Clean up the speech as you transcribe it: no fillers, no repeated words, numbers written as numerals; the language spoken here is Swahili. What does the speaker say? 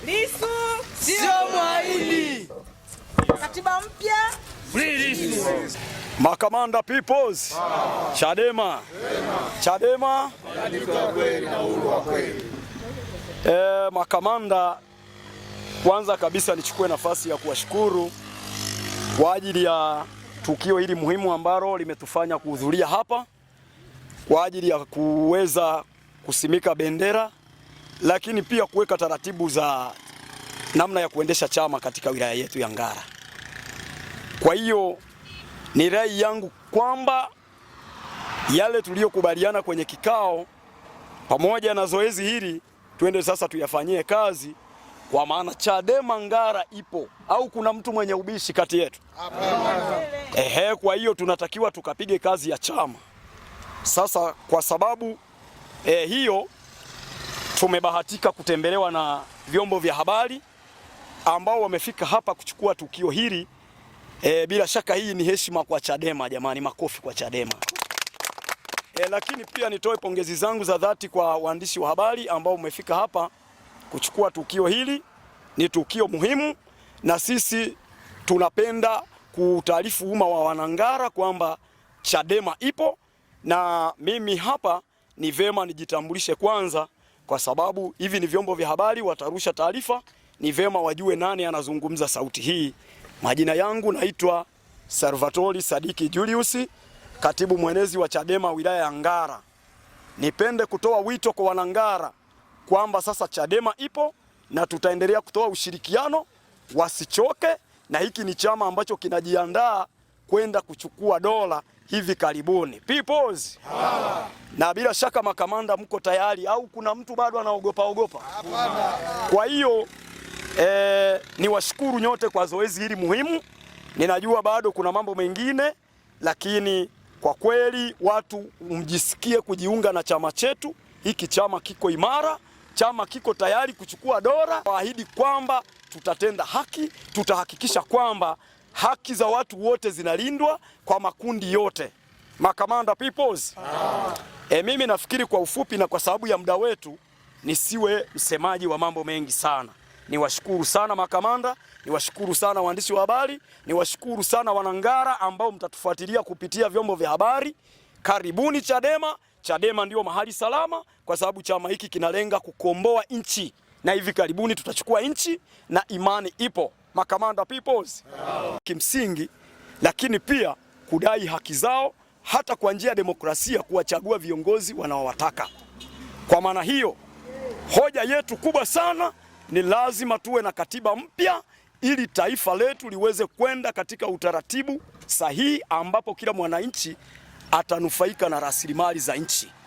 Lissu sio mhaini. Katiba mpya Lissu. Makamanda peoples. Chadema. Chadema. Makamanda, kwanza kabisa nichukue nafasi ya kuwashukuru kwa ajili ya tukio hili muhimu ambalo limetufanya kuhudhuria hapa kwa ajili ya kuweza kusimika bendera, lakini pia kuweka taratibu za namna ya kuendesha chama katika wilaya yetu ya Ngara. Kwa hiyo ni rai yangu kwamba yale tuliyokubaliana kwenye kikao pamoja na zoezi hili twende sasa tuyafanyie kazi, kwa maana Chadema Ngara ipo. Au kuna mtu mwenye ubishi kati yetu? Kwa hiyo tunatakiwa tukapige kazi ya chama. Sasa kwa sababu hiyo tumebahatika kutembelewa na vyombo vya habari ambao wamefika hapa kuchukua tukio hili. Bila shaka hii ni heshima kwa Chadema jamani, makofi kwa Chadema. Lakini pia nitoe pongezi zangu za dhati kwa waandishi wa habari ambao umefika hapa kuchukua tukio hili. Ni tukio muhimu na sisi tunapenda kutaarifu umma wa Wanangara kwamba Chadema ipo, na mimi hapa ni vema nijitambulishe kwanza, kwa sababu hivi ni vyombo vya habari watarusha taarifa, ni vema wajue nani anazungumza sauti hii. Majina yangu naitwa Salvatori Sadiki Julius, katibu mwenezi wa Chadema wilaya ya Ngara. Nipende kutoa wito kwa Wanangara kwamba sasa Chadema ipo na tutaendelea kutoa ushirikiano, wasichoke, na hiki ni chama ambacho kinajiandaa kwenda kuchukua dola hivi karibuni. Peoples. Na bila shaka makamanda mko tayari au kuna mtu bado anaogopa? Kwa hiyo niwashukuru nyote kwa zoezi hili muhimu. Ninajua bado kuna mambo mengine, lakini kwa kweli watu mjisikie kujiunga na chama chetu. Hiki chama kiko imara, chama kiko tayari kuchukua dola. Waahidi kwamba tutatenda haki, tutahakikisha kwamba haki za watu wote zinalindwa kwa makundi yote. Makamanda peoples. Mimi nafikiri kwa ufupi na kwa sababu ya muda wetu nisiwe msemaji wa mambo mengi sana. Niwashukuru sana makamanda, niwashukuru sana waandishi wa habari, niwashukuru sana Wanangara ambao mtatufuatilia kupitia vyombo vya habari. Karibuni Chadema. Chadema ndio mahali salama, kwa sababu chama hiki kinalenga kukomboa nchi, na hivi karibuni tutachukua nchi na imani ipo. Makamanda peoples. Kimsingi, lakini pia kudai haki zao hata kwa njia ya demokrasia, kuwachagua viongozi wanaowataka. Kwa maana hiyo, hoja yetu kubwa sana ni lazima tuwe na katiba mpya ili taifa letu liweze kwenda katika utaratibu sahihi ambapo kila mwananchi atanufaika na rasilimali za nchi.